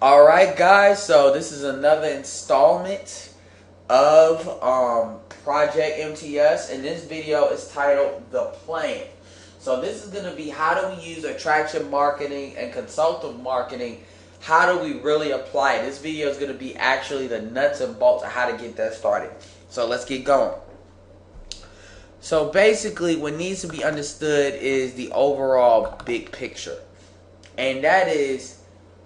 Alright guys, so this is another installment of Project MTS, and this video is titled The Plan. So this is going to be how do we use attraction marketing and consultative marketing. How do we really apply it? This video is going to be actually the nuts and bolts of how to get that started. So let's get going. So basically what needs to be understood is the overall big picture. And that is,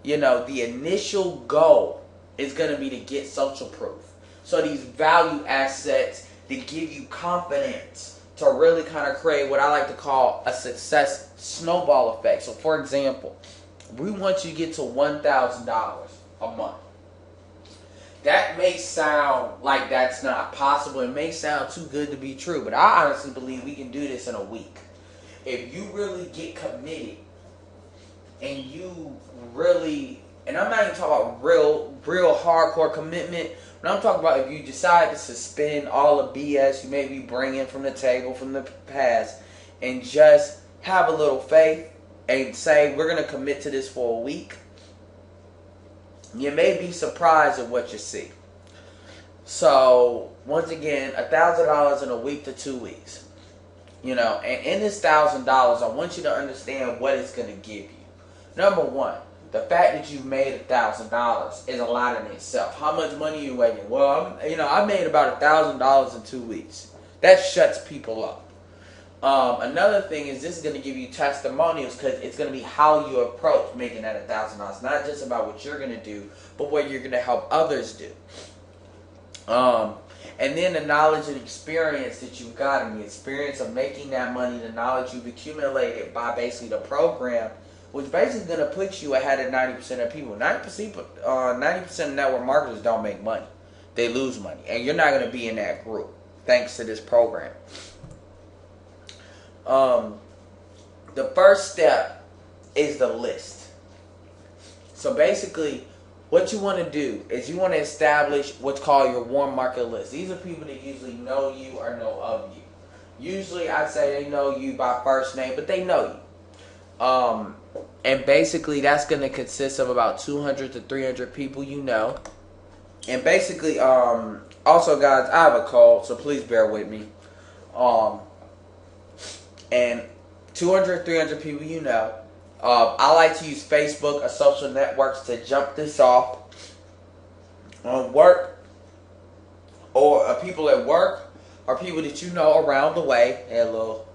the initial goal is going to be to get social proof. So these value assets that give you confidence to really kind of create what I like to call a success snowball effect. So for example, we want you to get to $1,000 a month. That may sound like that's not possible. It may sound too good to be true, but I honestly believe we can do this in a week. If you really get committed and you really, and I'm not even talking about real hardcore commitment, but I'm talking about if you decide to suspend all the BS you may be bringing from the table from the past and just have a little faith and say, we're going to commit to this for a week, you may be surprised at what you see. So, once again, $1,000 in a week to 2 weeks. And in this $1,000, I want you to understand what it's going to give you. Number one, the fact that you've made $1,000 is a lot in itself. How much money are you making? Well, I made about $1,000 in 2 weeks. That shuts people up. Another thing is this is going to give you testimonials because it's going to be how you approach making that $1,000. Not just about what you're going to do, but what you're going to help others do. And then the knowledge and experience that you've got, and the experience of making that money, the knowledge you've accumulated by basically the program, which basically going to put you ahead of 90% of people. 90% of network marketers don't make money. They lose money. And you're not going to be in that group thanks to this program. The first step is the list. So basically, what you want to do is you want to establish what's called your warm market list. These are people that usually know you or know of you. Usually, I'd say they know you by first name, but they know you. And basically, that's going to consist of about 200 to 300 people you know. And basically, also, guys, I have a cold, so please bear with me. And 200, 300 people you know. I like to use Facebook or social networks to jump this off. Work, or people at work, or people that you know around the way. And a little,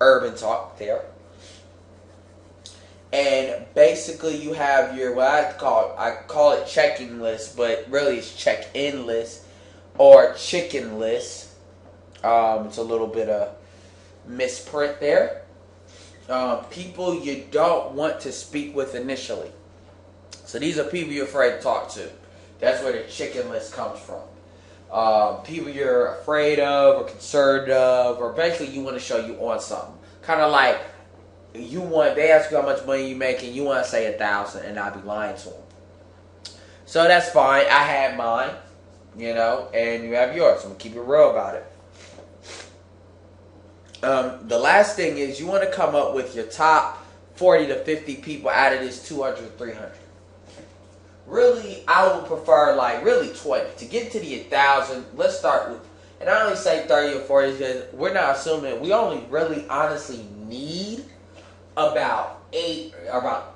urban talk there. And basically you have your, what I call it checking list, but really it's check-in list or chicken list. It's a little bit of misprint there. People you don't want to speak with initially. So these are people you're afraid to talk to. That's where the chicken list comes from. People you're afraid of or concerned of, or basically you want to show you on something. Kind of like they ask you how much money you make and you want to say 1,000 and I'll be lying to them. So that's fine. I had mine, and you have yours. So I'm going to keep it real about it. The last thing is you want to come up with your top 40 to 50 people out of this 200, 300. Really, I would prefer really 20. To get to the 1,000, let's start with, and I only say 30 or 40 because we're not assuming, we only really honestly need about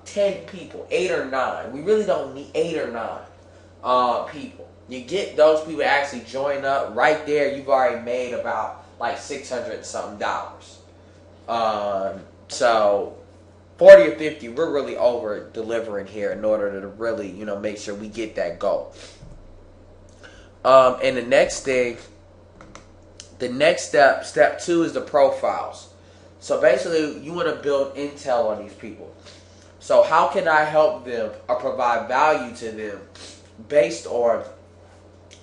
10 people, 8 or 9. We really don't need 8 or 9 people. You get those people to actually join up right there, you've already made about $600 and something. So 40 or 50, we're really over delivering here in order to really, make sure we get that goal. And the next thing, step 2 is the profiles. So basically, you want to build intel on these people. So how can I help them or provide value to them based on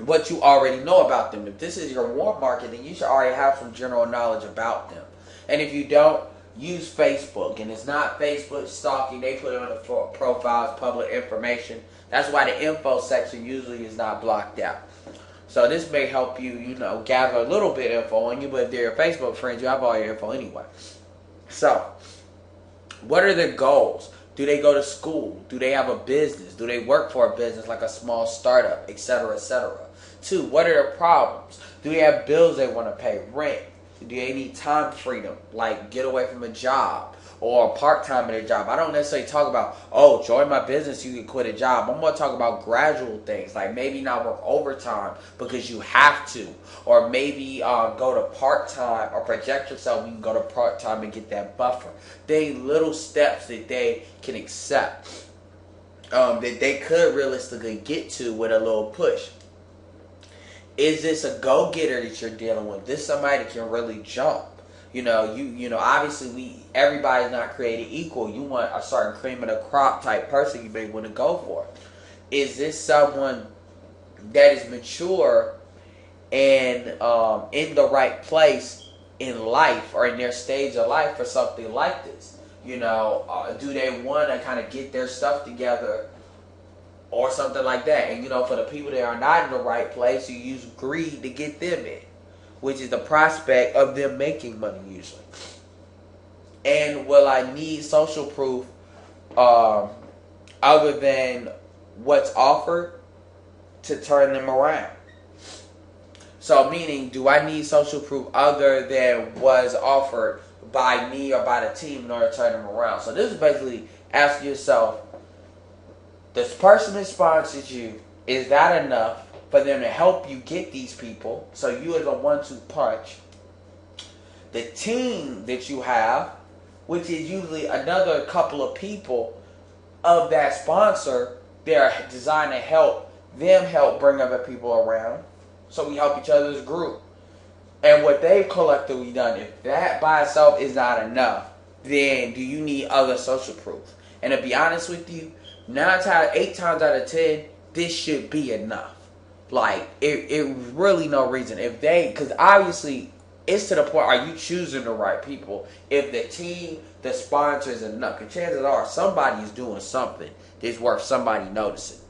what you already know about them? If this is your warm market, then you should already have some general knowledge about them. And if you don't, use Facebook. And it's not Facebook stalking. They put it on the profiles, public information. That's why the info section usually is not blocked out. So this may help you, gather a little bit of info on you, but if they're your Facebook friends, you have all your info anyway. So, what are the goals? Do they go to school? Do they have a business? Do they work for a business like a small startup, etc., etc.? 2, what are their problems? Do they have bills they want to pay? Rent? Do they need time freedom, like get away from a job or part-time at a job? I don't necessarily talk about, oh, join my business, you can quit a job. I'm going to talk about gradual things, like maybe not work overtime because you have to, or maybe go to part-time or project yourself, you can go to part-time and get that buffer. They little steps that they can accept, that they could realistically get to with a little push. Is this a go-getter that you're dealing with? This somebody that can really jump? You know, obviously everybody's not created equal. You want a certain cream of the crop type person you may want to go for. Is this someone that is mature and in the right place in life or in their stage of life for something like this? You know, do they want to kind of get their stuff together or something like that? And, you know, for the people that are not in the right place, you use greed to get them in, which is the prospect of them making money usually. And will I need social proof other than what's offered to turn them around? So meaning, do I need social proof other than what's offered by me or by the team in order to turn them around? So this is basically asking yourself, this person that sponsored you, is that enough for them to help you get these people? So you are the 1-2 punch. The team that you have, which is usually another couple of people of that sponsor, they're designed to help them help bring other people around. So we help each other's group. And what they've collectively done, if that by itself is not enough, then do you need other social proof? And to be honest with you, 8 times out of 10, this should be enough. Like, it really no reason. If they, because obviously, it's to the point, are you choosing the right people? If the team, the sponsor is enough, because chances are somebody is doing something that's worth somebody noticing.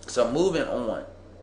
So moving on.